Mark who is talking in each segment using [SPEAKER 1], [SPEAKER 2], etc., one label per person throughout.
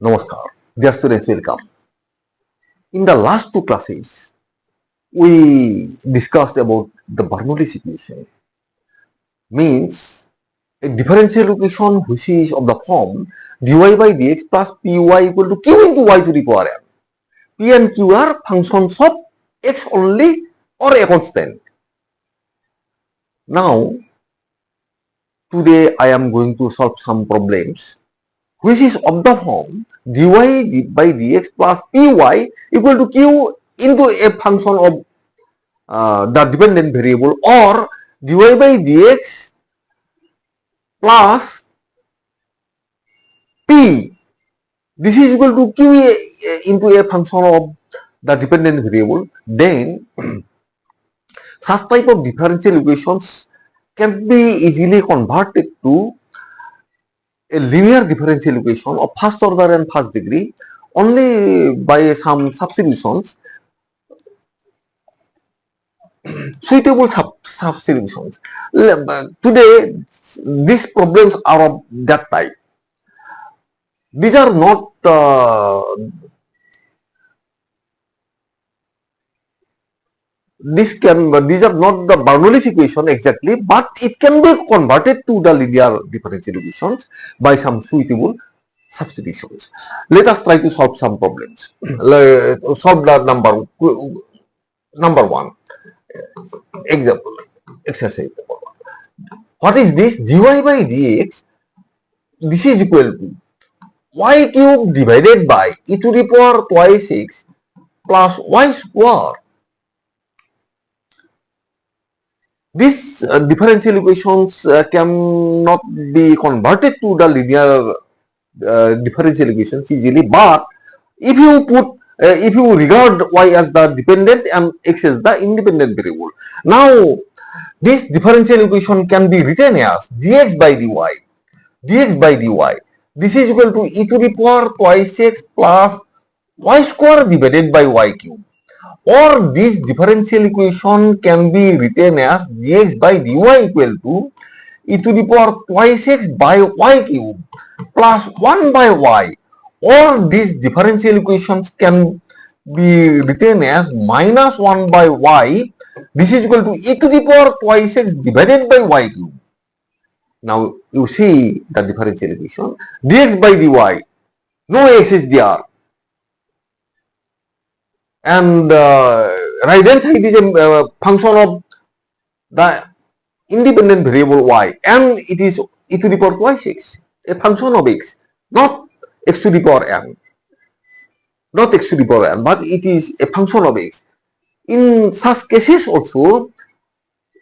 [SPEAKER 1] Namaskar. Dear students, welcome. In the last two classes, we discussed about the Bernoulli's equation. Means a differential equation which is of the form dy by dx plus py equal to q into y to the power n. P and q are functions of x only or a constant. Now, today I am going to solve some problems which is of the form dy by dx plus py equal to q into a function of the dependent variable, or dy by dx plus p, this is equal to q into a function of the dependent variable. Then such type of differential equations can be easily converted to a linear differential equation of first order and first degree only by some substitutions, suitable substitutions. Today, these problems are of that type. These are not these are not the Bernoulli's equation exactly, but it can be converted to the linear differential equations by some suitable substitutions. Let us try to solve some problems. Solve the number one example, exercise number one. What is this? Dy by dx, this is equal to y cube divided by e to the power twice x plus y square. These differential equations cannot be converted to the linear differential equations easily, but if you regard y as the dependent and x as the independent variable, now this differential equation can be written as dx by dy, this is equal to e to the power twice x plus y square divided by y cube. Or this differential equation can be written as dx by dy equal to e to the power twice x by y cube plus 1 by y. Or these differential equations can be written as minus 1 by y. This is equal to e to the power twice x divided by y cube. Now you see the differential equation dx by dy, no x is there, and right hand side is a function of the independent variable y, and it is e to the power twice x, a function of x, not x to the power n, but it is a function of x. In such cases also,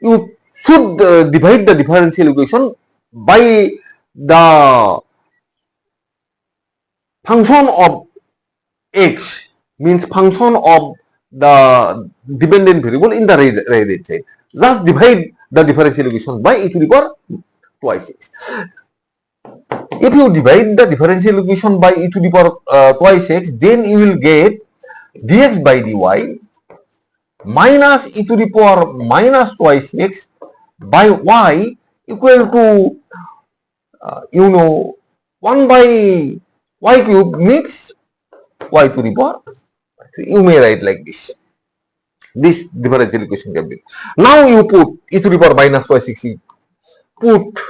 [SPEAKER 1] you should divide the differential equation by the function of x, means function of the dependent variable in the right hand side. Just divide the differential equation by e to the power twice x. If you divide the differential equation by e to the power twice x, then you will get dx by dy minus e to the power minus twice x by y equal to 1 by y cube means y to the power. You may write like this. This differential equation can be. Now you put e to the power minus twice x, put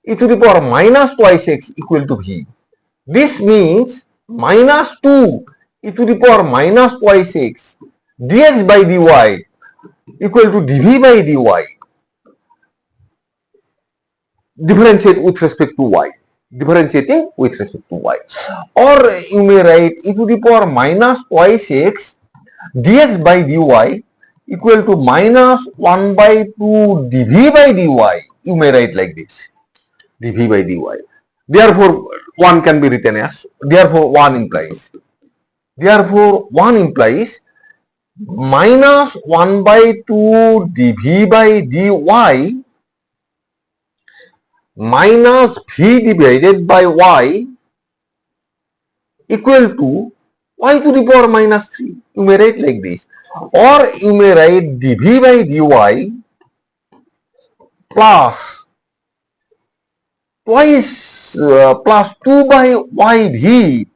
[SPEAKER 1] e to the power minus twice x equal to v. This means minus 2 e to the power minus twice x dx by dy equal to dv by dy. Differentiate with respect to y. Differentiating with respect to y. Or you may write e to the power minus twice x dx by dy equal to minus 1 by 2 dv by dy. You may write like this, dv by dy. Therefore, 1 can be written as, therefore 1 implies minus 1 by 2 dv by dy minus v divided by y equal to y to the power minus 3. You may write like this. Or you may write dv by dy plus twice plus 2 by yv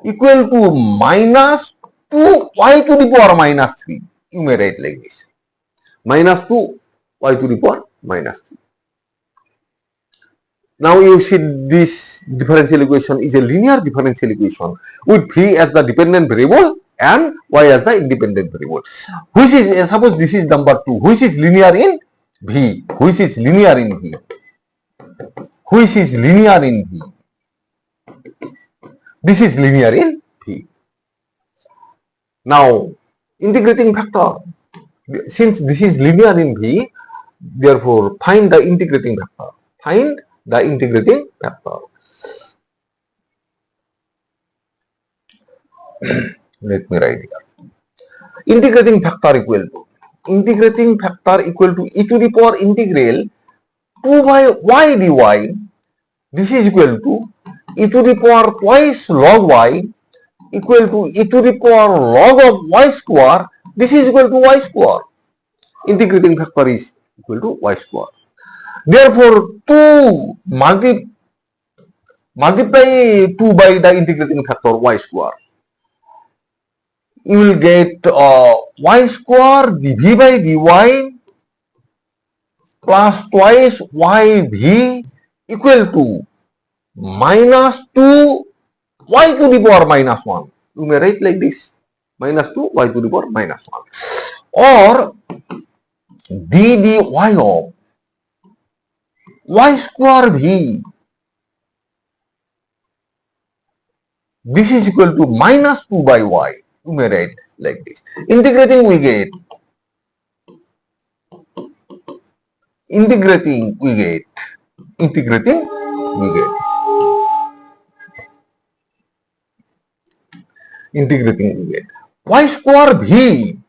[SPEAKER 1] equal to minus 2y to the power minus 3. You may write like this. Minus 2y to the power minus 3. Now you see this differential equation is a linear differential equation with v as the dependent variable and y as the independent variable. Which is, suppose this is number 2, which is linear in v, which is linear in v, which is linear in v. This is linear in v. Now integrating factor, since this is linear in v, therefore find the integrating factor. Find the integrating factor. Let me write here. Integrating factor equal to e to the power integral 2 by y dy. This is equal to e to the power twice log y equal to e to the power log of y square. This is equal to y square. Integrating factor is equal to y square. Therefore, 2 multiply 2 by the integrating factor y square. You will get y square dv by dy plus twice yv equal to minus 2 y to the power minus 1. You may write like this, minus 2 y to the power minus 1. Or d dy of y square v. This is equal to minus 2 by y. You may write like this. Integrating we get y square v.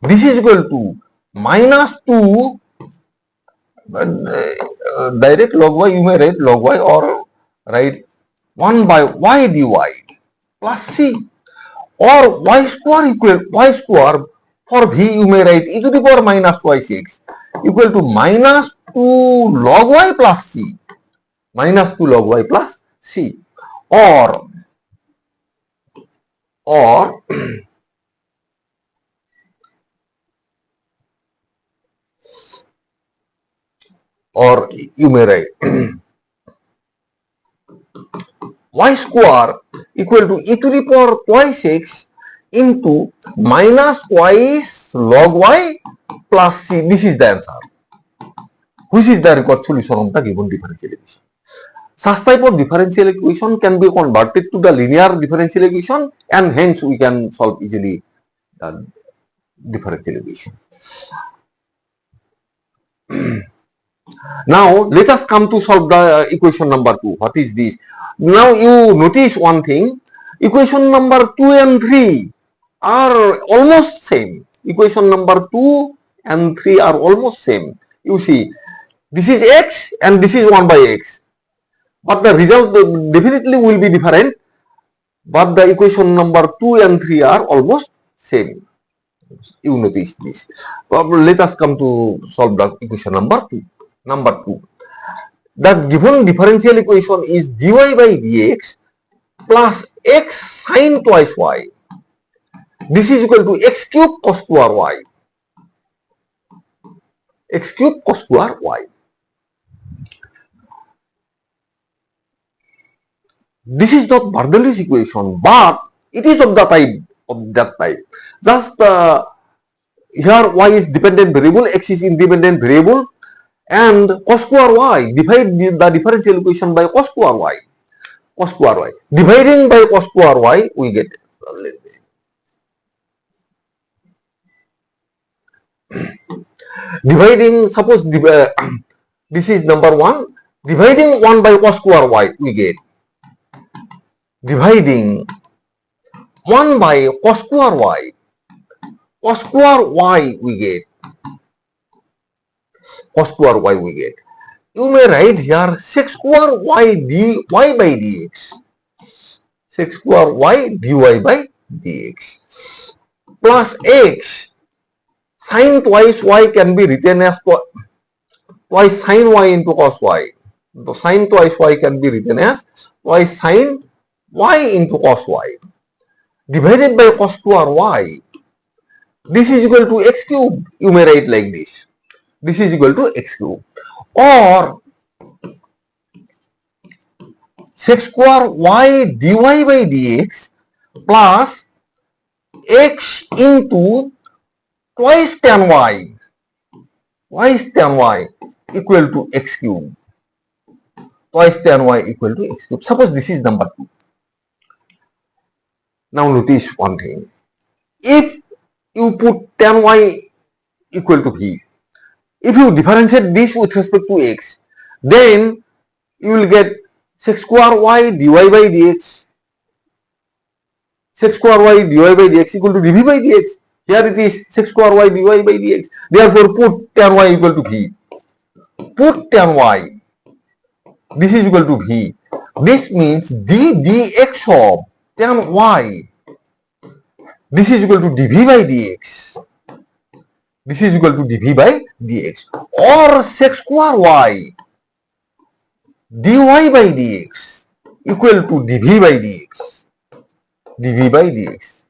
[SPEAKER 1] This is equal to minus 2 direct log y. You may write log y or write 1 by y dy plus c, or y square for v. You may write e to the power minus twice x equal to minus 2 log y plus c, minus 2 log y plus c, or you may write y square equal to e to the power twice x into minus twice log y plus c. This is the answer, which is the required solution of the given differential equation. Such type of differential equation can be converted to the linear differential equation, and hence we can solve easily the differential equation. Now let us come to solve the equation number 2. What is this? Now you notice one thing, equation number 2 and 3 are almost same. Equation number 2 and 3 are almost same. You see, this is x and this is 1 by x, but the result definitely will be different, but the equation number 2 and 3 are almost same. You notice this. Let us come to solve the equation number 2. The given differential equation is dy by dx plus x sin twice y. This is equal to x cube cos square y. X cube cos square y. This is not Bernoulli's equation, but it is of that type. Just here y is dependent variable, x is independent variable, and cos square y, divide the differential equation by cos square y. Dividing by cos square y, we get dividing, suppose this is number 1, dividing 1 by cos square y, we get dividing 1 by cos square y. We get cos square y we get. You may write here sec square y dy by dx. Sec square y dy by dx plus x sin twice y can be written as twice sin y into cos y. The sin twice y can be written as twice sin y into cos y divided by cos square y. This is equal to x cube. You may write like this. This is equal to x cube. Or sec square y dy by dx plus x into twice tan y equal to x cube. Twice tan y equal to x cube. Suppose this is number 2. Now notice one thing. If you put tan y equal to v, if you differentiate this with respect to x, then you will get sec square y dy by dx. Sec square y dy by dx equal to dv by dx. Here it is sec square y dy by dx. Therefore, put tan y equal to v. Put tan y. This is equal to v. This means d dx of tan y. This is equal to dv by dx. This is equal to dv by dx. Or sec square y dy by dx equal to dv by dx. dv by dx.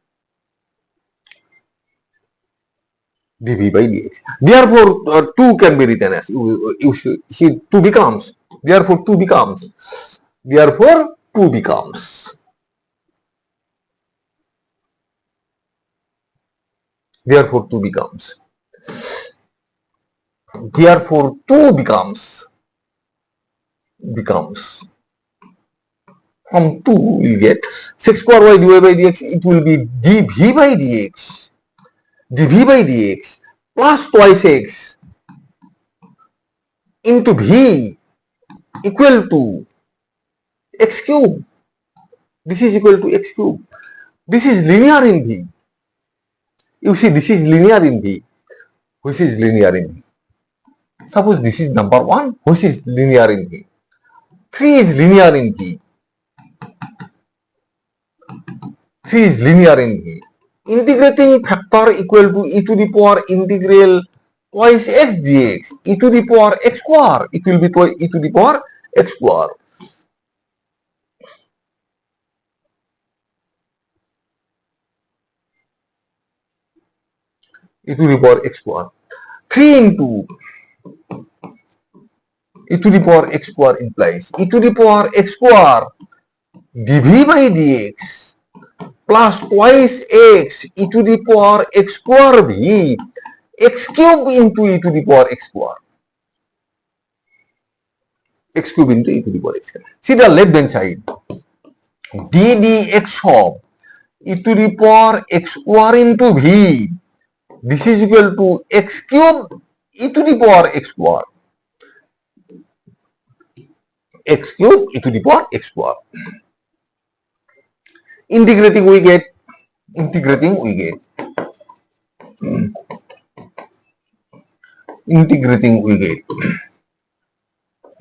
[SPEAKER 1] dv by dx. Therefore, 2 can be written as you see 2 becomes. Therefore, 2 becomes. Therefore, 2 becomes. Therefore, 2 becomes. Therefore, 2 becomes. From 2 we will get sec square y dy by dx. It will be dv by dx. dv by dx plus twice x into v equal to x cube. This is equal to x cube. This is linear in v. You see, this is linear in v. Which is linear in v? Suppose this is number 1, which is linear in v. 3 is linear in v. 3 is linear in v. Integrating factor equal to e to the power integral twice x dx. E to the power x square. It will be e to the power x square. E to the power x square. 3 into e to the power x square implies e to the power x square dv by dx plus twice x e to the power x square v x cube into e to the power x square. X cube into e to the power x square. See the left hand side. d dx of e to the power x square into v. This is equal to x cube e to the power x square. X cube e to the power x square. Integrating we get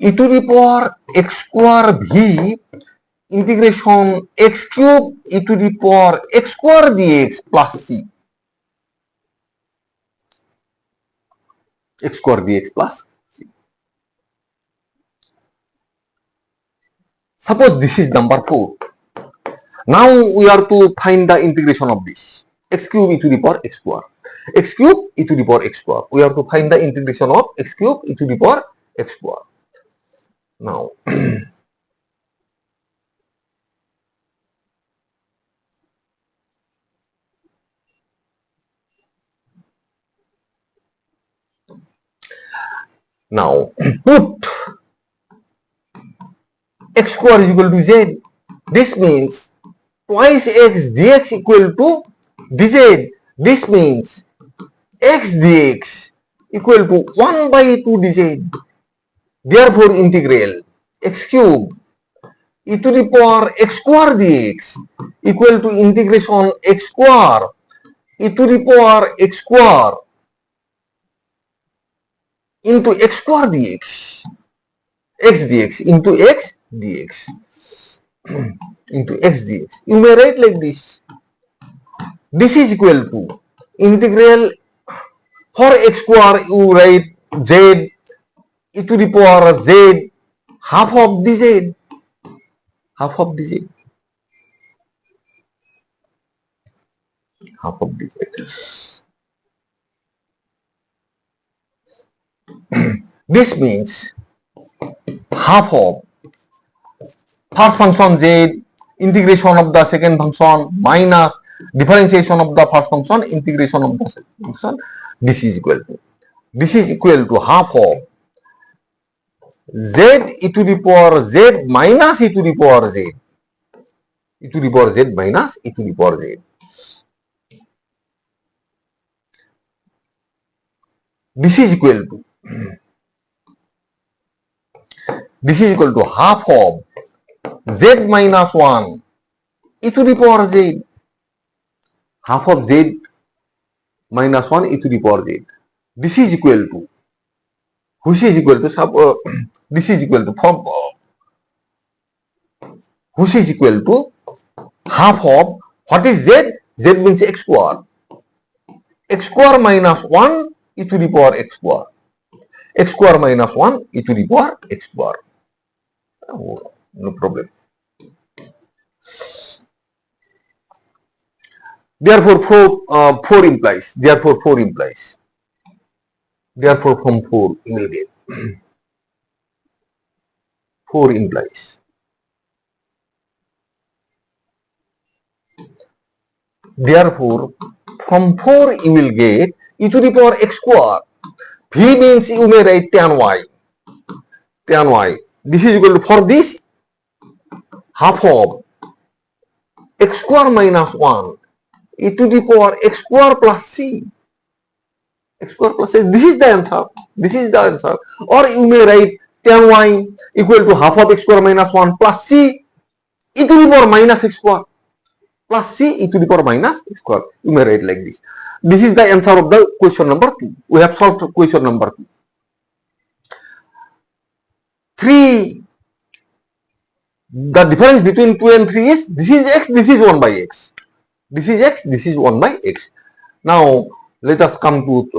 [SPEAKER 1] e to the power x square v integration x cube e to the power x square dx plus c. X square dx plus c. Suppose this is number 4. Now we are to find the integration of this. X cube e to the power x square. X cube e to the power x square. We have to find the integration of x cube e to the power x square. Now, put x square is equal to z. This means twice x dx equal to dz. This means x dx equal to 1 by 2 dz. Therefore, integral x cube e to the power x square dx equal to integration x square e to the power x square into x square dx. X dx into x dx. Into x dx. You may write like this. This is equal to integral for x square you write z e to the power z half of dz. Half of dz. half of dz. This means half of first function z integration of the second function minus differentiation of the first function integration of the second function. This is equal to half of z e to the power z minus e to the power z, e to the power z minus e to the power z. This is equal to half of z minus 1 e to the power z, half of z minus 1 e to the power z. This is equal to, which is equal to this is equal to which is equal to half of, what is z? Z means x square. X square minus 1 e to the power x square. X square minus 1 e to the power x square. Oh, no problem. Therefore, 4 implies. Therefore, 4 implies. Therefore, from 4 you will get 4 implies. Therefore, from 4 you will get e to the power x square. V means you may write tan y. Tan y. This is equal to, for this, half of x square minus 1 e to the power x square plus c. X square plus c. This is the answer. This is the answer. Or you may write tan y equal to half of x square minus 1 plus c e to the power minus x square plus c e to the power minus x square. You may write like this. This is the answer of the question number 2. We have solved question number 2. 3. The difference between 2 and 3 is, this is x, this is 1 by x. This is x, this is 1 by x. Now, let us come to,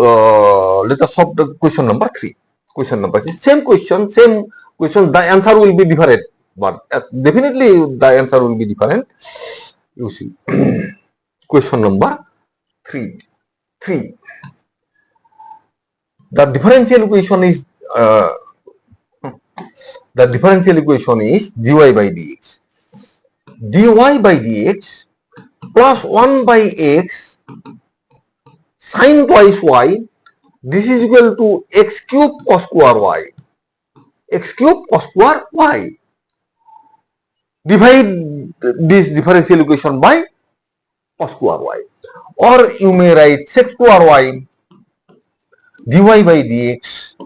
[SPEAKER 1] let us solve the question number 3. Question number 3. Same question, the answer will be different. But definitely the answer will be different. You see. Question number 3. The differential equation is dy by dx. Dy by dx plus 1 by x sin twice y. This is equal to x cube cos square y. X cube cos square y. Divide this differential equation by cos square y. Or you may write sec square y dy by dx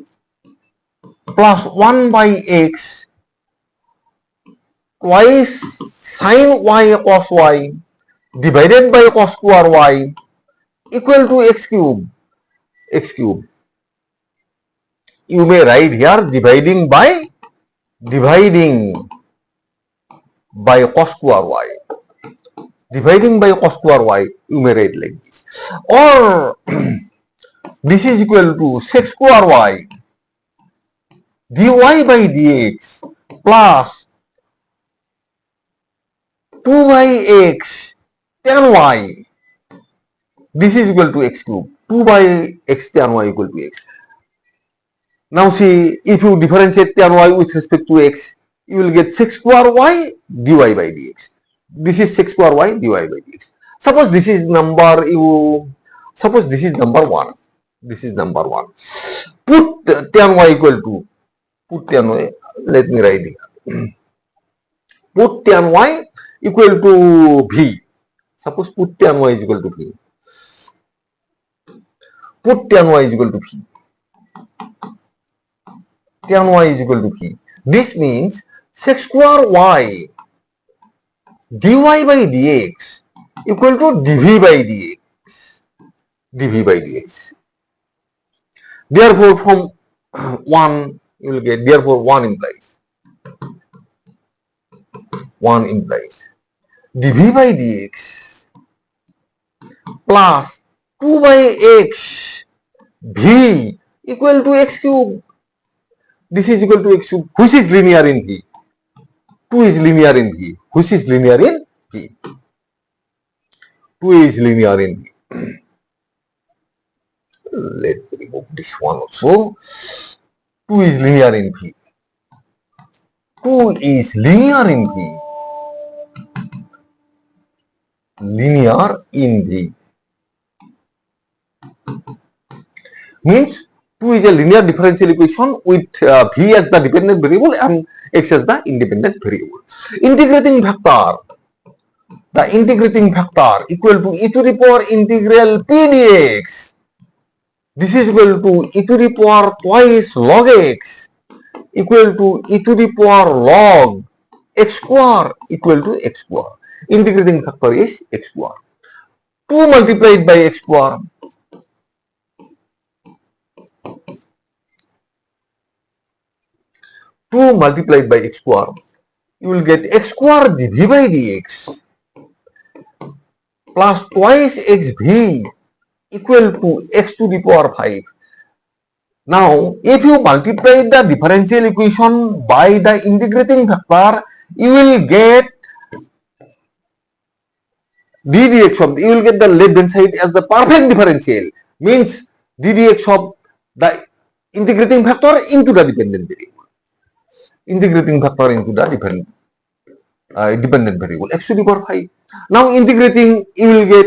[SPEAKER 1] plus 1 by x twice sin y cos y divided by cos square y equal to x cube. You may write here dividing by cos square y. Dividing by cos square y, you may write like this. Or this is equal to sec square y dy by dx plus 2 by x tan y. This is equal to x cube. 2 by x tan y equal to x. Now see, if you differentiate tan y with respect to x, you will get sec square y dy by dx. This is sec square y dy by dx. Suppose this is number 1. This is number 1. Put tan y equal to, let me write it. Put tan y equal to v. Suppose put tan y is equal to v. Put tan y is equal to v. Tan y is equal to v. This means sec square y dy by dx equal to dv by dx. Therefore, from 1 you will get, therefore 1 implies dv by dx plus 2 by x v equal to x cube. This is equal to x cube, which is linear in v. 2 is linear in v, which is linear in v. 2 is linear in V. Let me remove this one also. 2 is linear in V. 2 is linear in V. Linear in V. Means 2 is a linear differential equation with V as the dependent variable and X as the independent variable. Integrating factor. The integrating factor equal to e to the power integral P dx. This is equal to e to the power twice log x equal to e to the power log x square equal to x square. Integrating factor is x square. 2 multiplied by x square. 2 multiplied by x square. You will get x square dv by dx plus twice xv equal to x to the power 5. Now, if you multiply the differential equation by the integrating factor, you will get d dx of, you will get the left hand side as the perfect differential. Means d dx of the integrating factor into the dependent variable. Integrating factor into the dependent variable x to the power 5. Now integrating, you will get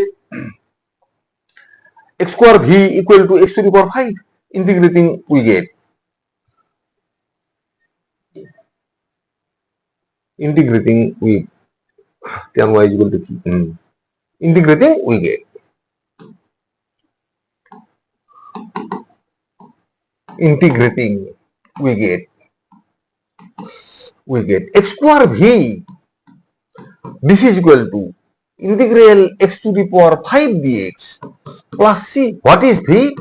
[SPEAKER 1] x square v equal to x to the power 5. Integrating, we get integrating with tan y is equal to t. Integrating, we get integrating, we get x square v. This is equal to integral x to the power 5 dx plus c. What is v?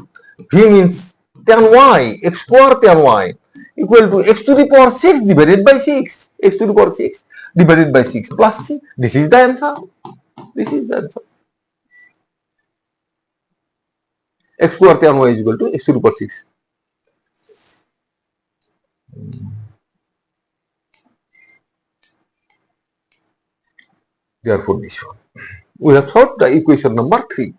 [SPEAKER 1] V means tan y, x square tan y equal to x to the power 6 divided by 6. X to the power 6 divided by 6 plus c. This is the answer. This is the answer. X square tan y is equal to x to the power 6. Therefore, this one. We have solved the equation number 3.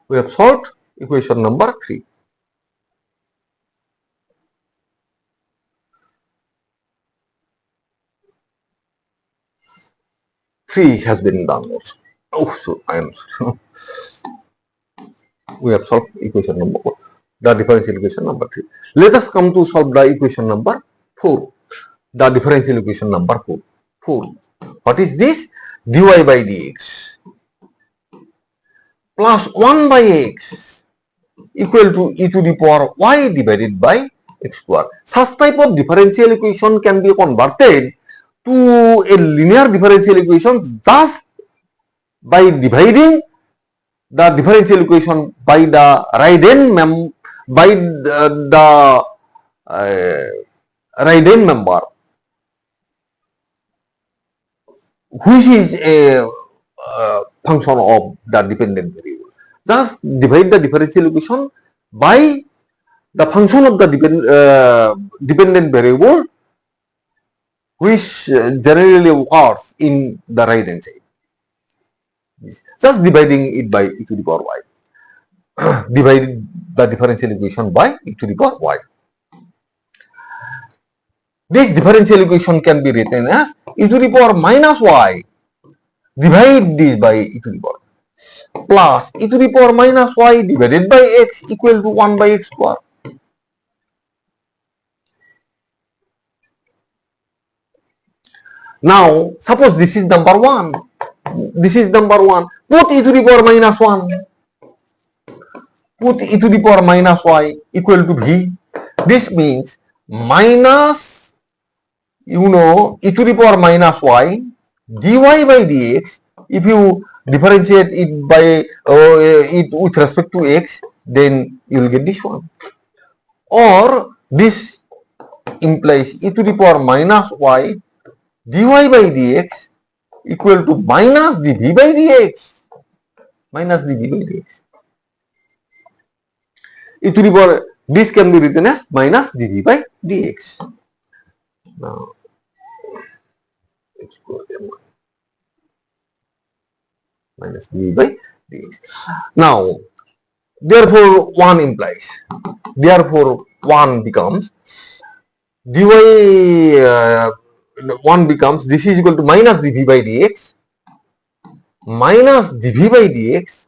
[SPEAKER 1] We have solved equation number 3. Three has been done also. Oh, so I am sorry. We have solved equation number 1, the differential equation number 3. Let us come to solve the equation number 4, the differential equation number 4. What is this? Dy by dx plus 1 by x equal to e to the power y divided by x square. Such type of differential equation can be converted to a linear differential equation just by dividing the differential equation by the Raiden member, which is a function of the dependent variable. Just divide the differential equation by the function of the dependent variable, which generally occurs in the right hand side. Just dividing it by e to the power y. Divide the differential equation by e to the power y. This differential equation can be written as e to the power minus y. Divide this by e to the power plus e to the power minus y divided by x equal to 1 by x square. Now, suppose this is number 1. This is number 1. Put e to the power minus 1. Put e to the power minus y equal to v. This means minus, e to the power minus y dy by dx. If you differentiate it by it with respect to x, then you will get this one. Or this implies e to the power minus y dy by dx equal to minus dv by dx. Minus dv by dx. E to the power, this can be written as minus dv by dx. Now, minus dv by dx. Now, therefore, 1 implies, therefore 1 becomes dy, 1 becomes, this is equal to minus dv by dx, minus dv by dx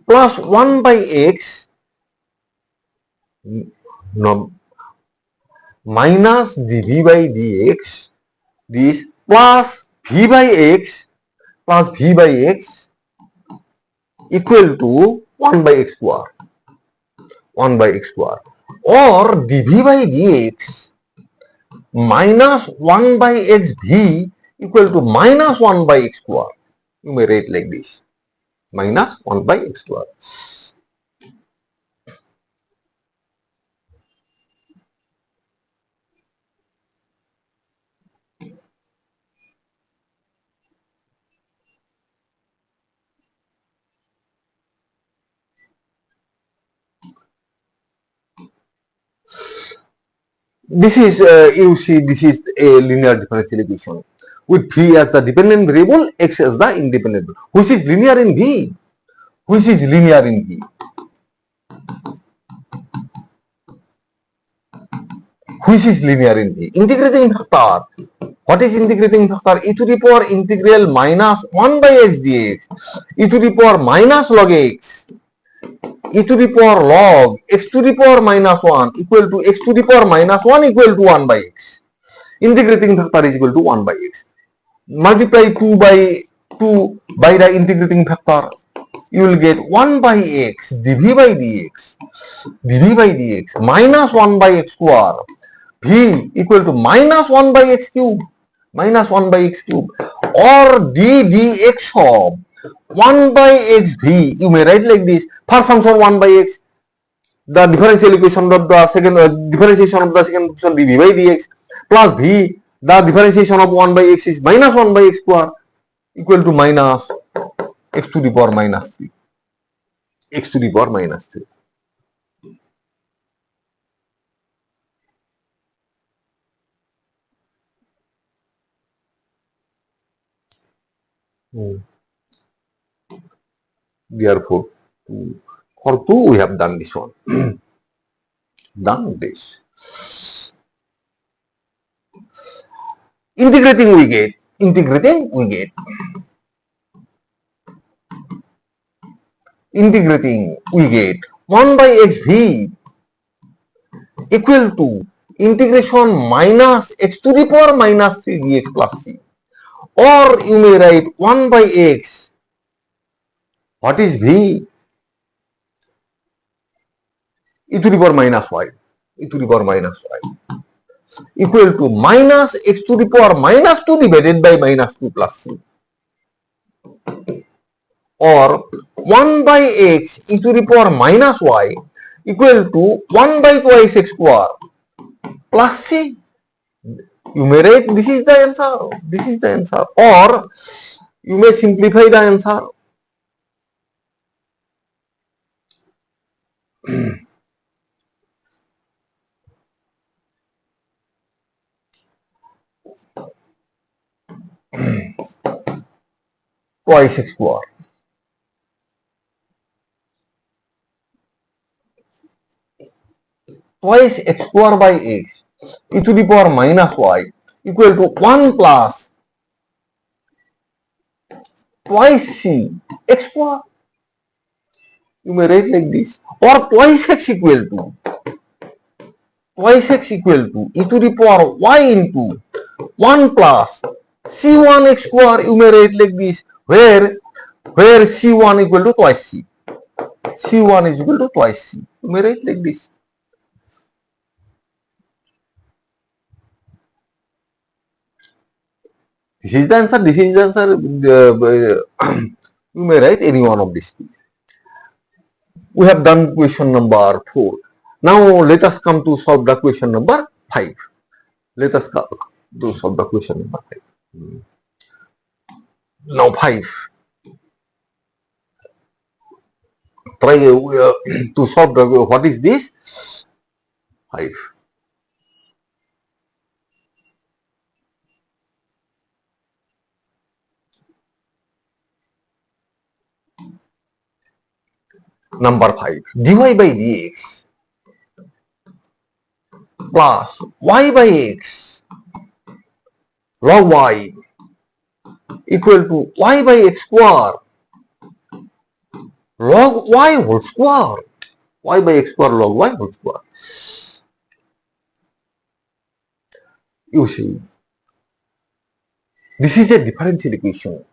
[SPEAKER 1] plus 1 by x, no, minus dv by dx, this plus v by x plus v by x equal to 1 by x square, 1 by x square, or dv by dx minus 1 by xv equal to minus 1 by x square. You may write like this, minus 1 by x square. This is, you see, this is a linear differential equation with v as the dependent variable, x as the independent variable, which is linear in v, which is linear in v, which is linear in v. Integrating factor, what is integrating factor? E to the power integral minus 1 by x dx, e to the power minus log x, e to the power log x to the power minus 1 equal to x to the power minus 1 equal to 1 by x. Integrating factor is equal to 1 by x. Multiply 2 by the integrating factor, you will get 1 by x dv by dx, dv by dx minus 1 by x square, v equal to minus 1 by x cube, minus 1 by x cube, or d dx of 1 by xv. You may write like this, first function 1 by x, the differential equation of the second, differentiation of the second function dv by dx plus v, the differentiation of 1 by x is minus 1 by x square equal to minus x to the power minus 3, x to the power minus 3. Therefore, for 2 we have done this one. Done this. Integrating we get, integrating we get, integrating we get 1 by xv equal to integration minus x to the power minus 3 dx plus c, or you may write 1 by x, what is v, e to the power minus y, e to the power minus y equal to minus x to the power minus 2 divided by minus 2 plus c, or 1 by x e to the power minus y equal to 1 by twice x square plus c. You may write this is the answer, this is the answer, or you may simplify the answer. Twice x square twice x square by x e to the power minus y equal to 1 plus twice c x square. You may write like this, or twice x equal to e to the power y into 1 plus c1 x square. You may write like this, where c1 equal to twice c, c1 is equal to twice c. You may write like this. This is the answer, this is the answer. You may write any one of these. We have done question number 4. Now let us come to solve the question number 5. Let us come to solve the question number 5. Now 5. Try to solve the, what is this? 5. Number 5, dy by dx plus y by x log y equal to y by x square log y whole square. Y by x square log y whole square. You see, this is a differential equation.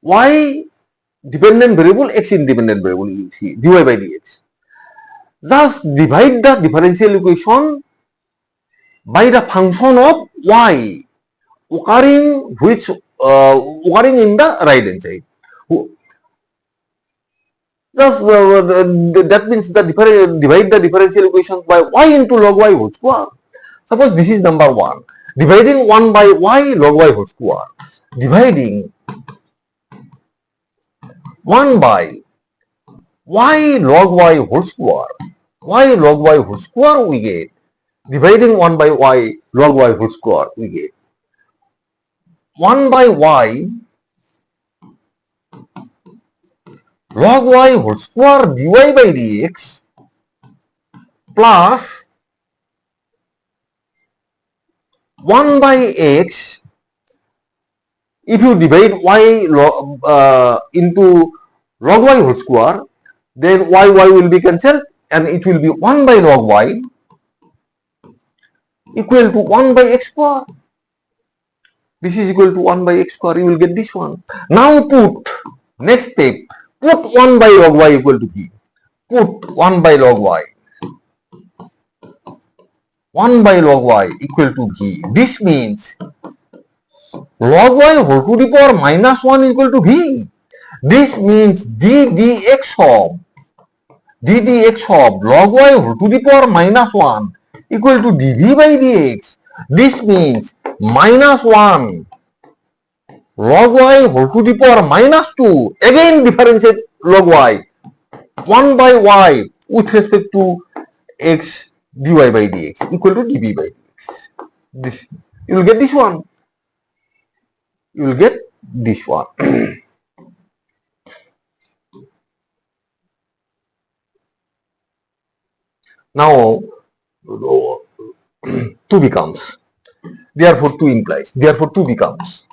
[SPEAKER 1] Y dependent variable, x independent variable, you see, dy by dx. Just divide the differential equation by the function of y occurring occurring in the right hand side. Just that means divide the differential equation by y into log y whole square. Suppose this is number 1. Dividing 1 by y log y whole square. Dividing 1 by y log y whole square. Y log y whole square we get. Dividing 1 by y log y whole square we get 1 by y log y whole square dy by dx plus 1 by x. If you divide y into log y whole square, then y will be cancelled and it will be 1 by log y equal to 1 by x square. This is equal to 1 by x square. You will get this one. Now put, next step, put 1 by log y equal to p. Put 1 by log y. 1 by log y equal to v. This means log y whole to the power minus 1 is equal to v. This means d dx of log y whole to the power minus 1 equal to dv by dx. This means minus 1 log y whole to the power minus 2. Again differentiate log y. 1 by y with respect to x dy by dx equal to dv by dx. This you will get this one. You will get this one. Now 2 becomes. Therefore 2 implies. Therefore 2 becomes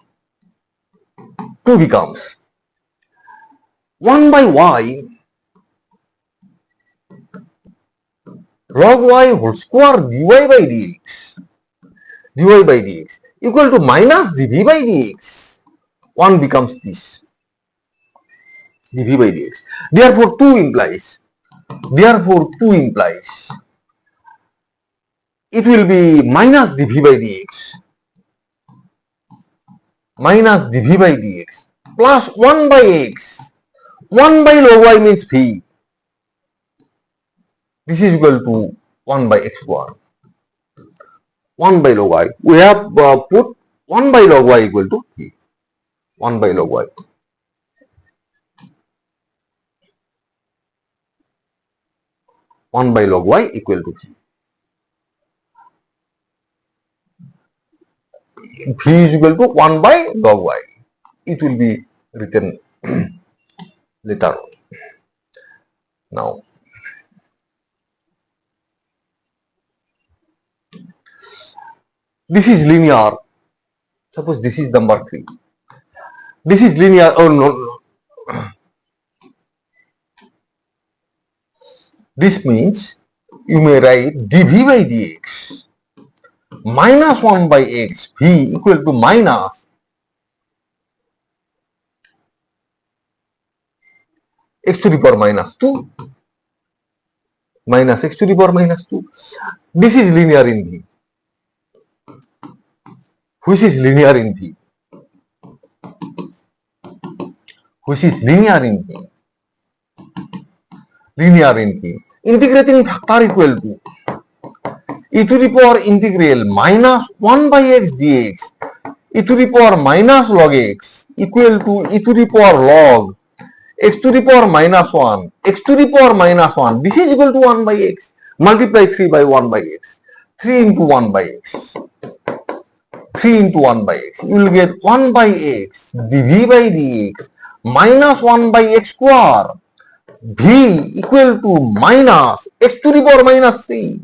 [SPEAKER 1] 1 by y log y whole square dy by dx equal to minus dv by dx. 1 becomes this dv by dx. Therefore 2 implies it will be minus dv by dx plus 1 by x. 1 by log y means v. This is equal to 1 by x square. 1 by log y. We have put 1 by log y equal to v. 1 by log y. 1 by log y equal to v. V is equal to 1 by log y. It will be written later on. Now, this is linear. Suppose this is number 3. This is linear. Oh no. This means you may write dv by dx minus 1 by x v equal to minus x to the power minus 2 minus x to the power minus 2. This is linear in v. Which is linear in v? Which is linear in v? Linear in v. Integrating factor equal to e to the power integral minus 1 by x dx e to the power minus log x equal to e to the power log x to the power minus 1 x to the power minus 1. This is equal to 1 by x. Multiply 3 by 1 by x. 3 into 1 by x. 3 into 1 by x. You will get 1 by x dv by dx minus 1 by x square V equal to minus x to the power minus 3.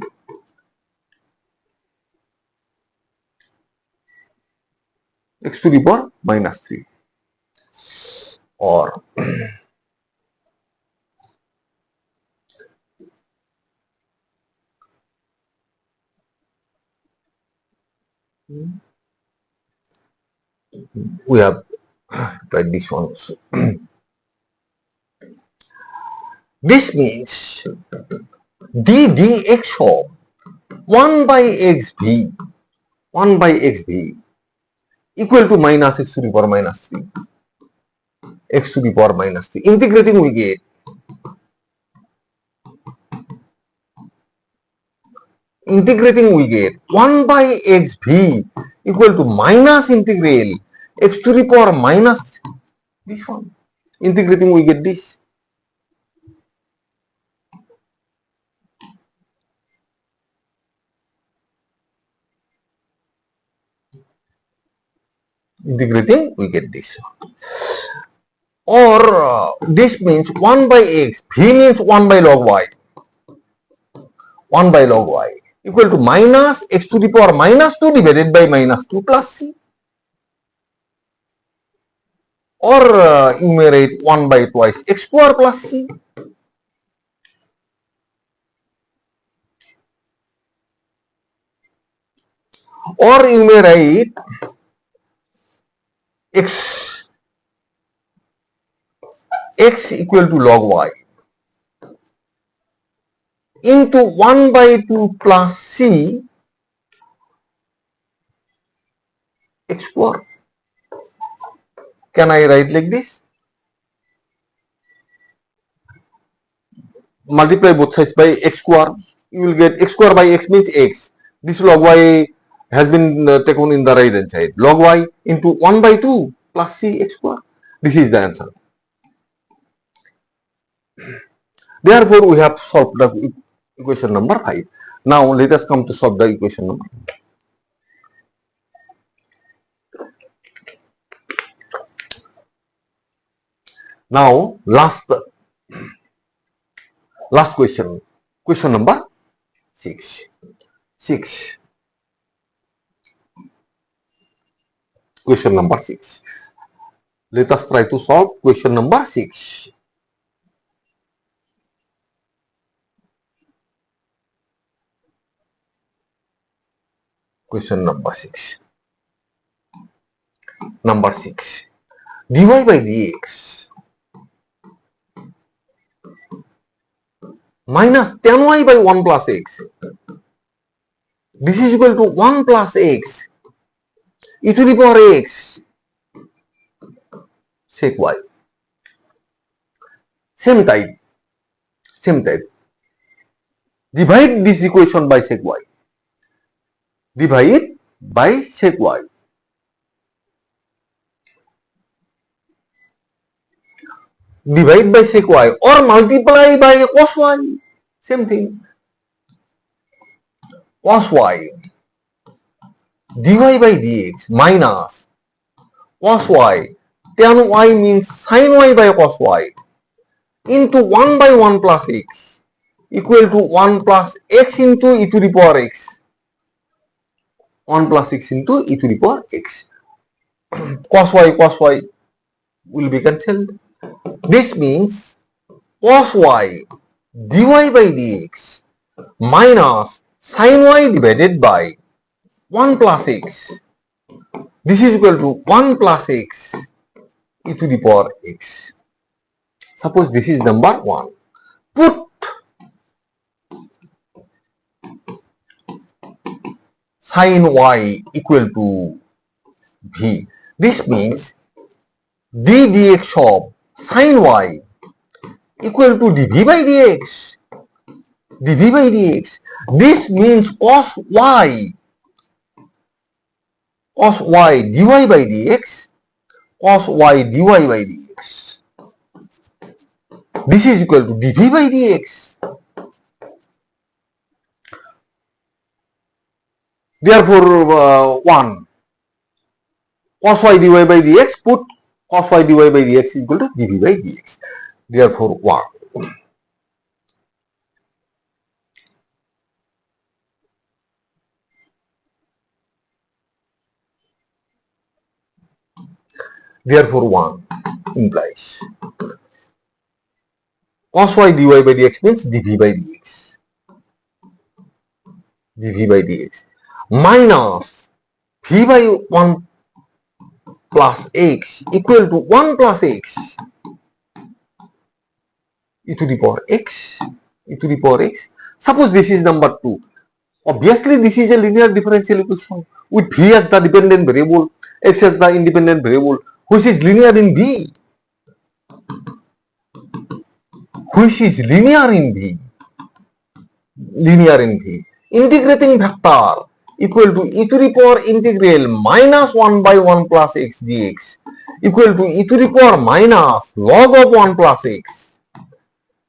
[SPEAKER 1] X to the power minus 3. Or we have tried this one also. This means d dx of 1 by xv equal to minus x to the power minus 3. X to the power minus 3. Integrating we get integrating we get 1 by xv equal to minus integral x to the power minus 3. This one. Integrating we get this. Integrating we get this. Or this means 1 by x, v means 1 by log y. 1 by log y equal to minus x to the power minus 2 divided by minus 2 plus c. Or you may write 1 by twice x square plus c. Or you may write x equal to log y into 1 by 2 plus c x square. Can I write like this? Multiply both sides by x square. You will get x square by x means x. This log y has been taken in the right hand side. Log y into 1 by 2 plus c x square. This is the answer. Therefore, we have solved the equation number 5. Now, let us come to solve the equation number. Now, last question. Question number 6. Question number 6. Let us try to solve question number 6. Question number 6. Number 6. dy by dx minus tan y by 1 plus x. This is equal to 1 plus x e to the power x sec y. Same type. Divide this equation by sec y. Divide by sec y. Divide by sec y or multiply by cos y. Same thing. Cos y dy by dx minus cos y tan y means sin y by cos y into 1 by 1 plus x equal to 1 plus x into e to the power x. 1 plus x into e to the power x. Cos y will be cancelled. This means cos y dy by dx minus sin y divided by 1 plus x. This is equal to 1 plus x e to the power x. Suppose this is number 1. Put sin y equal to v. This means d dx of sin y equal to dv by dx. dv by dx. This means cos y dy by dx. Cos y dy by dx. This is equal to dv by dx. Therefore, 1. Cos y dy by dx, put cos y dy by dx is equal to dv by dx. Therefore, 1. Therefore 1 implies cos y dy by dx means dv by dx. dv by dx minus v by 1 plus x equal to 1 plus x e to the power x e to the power x. Suppose this is number 2. Obviously, this is a linear differential equation with v as the dependent variable, x as the independent variable, which is linear in v. Which is linear in v. Linear in v. Integrating factor equal to e to the power integral minus 1 by 1 plus x dx equal to e to the power minus log of 1 plus x.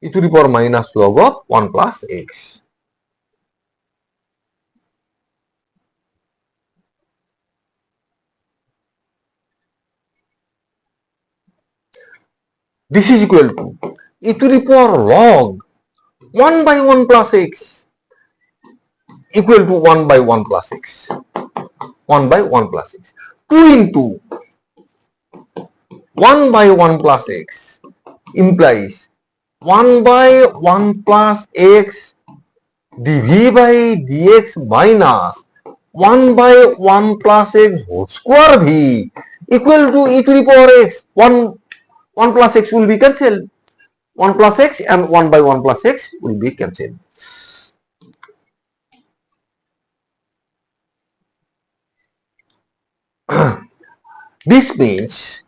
[SPEAKER 1] E to the power minus log of 1 plus x. This is equal to e to the power log 1 by 1 plus x equal to 1 by 1 plus x. 1 by 1 plus x. 2 into 1 by 1 plus x implies 1 by 1 plus x dv by dx minus 1 by 1 plus x whole square v equal to e to the power x. 1 plus x will be cancelled. 1 plus x and 1 by 1 plus x will be cancelled. This means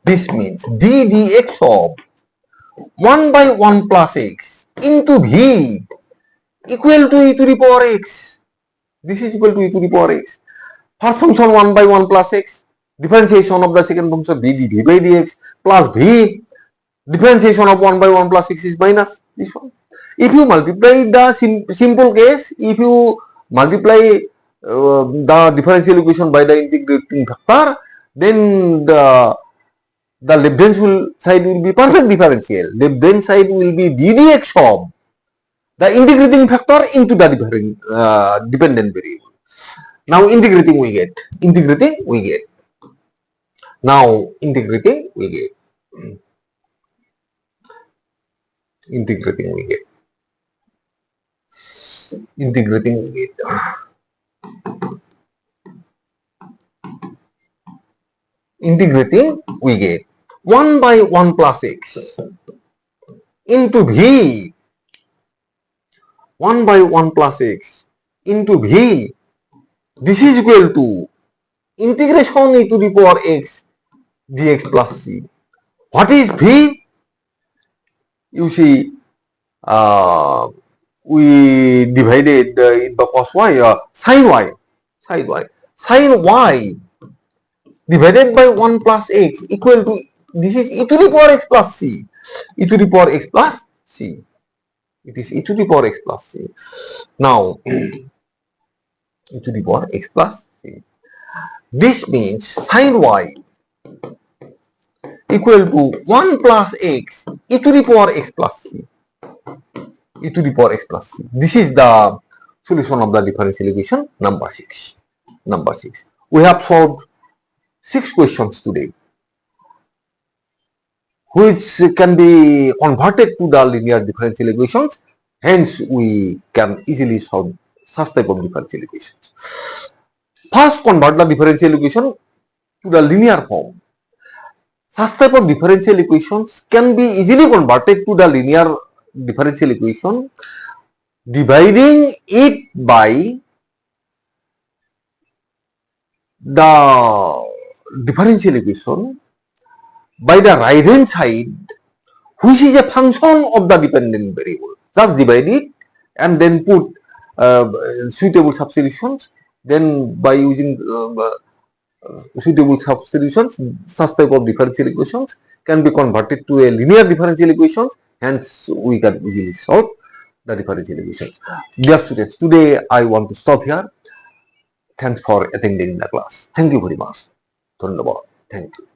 [SPEAKER 1] d dx of 1 by 1 plus x into v equal to e to the power x. This is equal to e to the power x. First function 1 by 1 plus x, differentiation of the second function b dv by dx plus v, differentiation of 1 by 1 plus x is minus this one. If you multiply the simple case, if you multiply the differential equation by the integrating factor, then the left hand side will be perfect differential. Left hand side will be d dx of the integrating factor into the dependent variable. Now integrating we get. Now integrating we get. Integrating we get. Integrating we get 1 by 1 plus x into v. 1 by 1 plus x into v. This is equal to integration e to the power x dx plus c. What is v? You see, we divided it by cos y, sin y. Sin y divided by 1 plus x equal to, this is e to the power x plus c. E to the power x plus c. It is e to the power x plus c. Now, e to the power x plus c. This means sin y equal to 1 plus x e to the power x plus c. E to the power x plus c. This is the solution of the differential equation number 6. We have solved 6 questions today, which can be converted to the linear differential equations. Hence, we can easily solve such type of differential equations. First, convert the differential equation to the linear form. Such type of differential equations can be easily converted to the linear differential equation, dividing it by the differential equation by the right hand side, which is a function of the dependent variable. Just divide it and then put suitable substitutions. Then by using suitable substitutions, such type of differential equations can be converted to a linear differential equations. Hence, we can easily solve the differential equations. Dear students, today I want to stop here. Thanks for attending the class. Thank you very much. Dhanyabad. Thank you.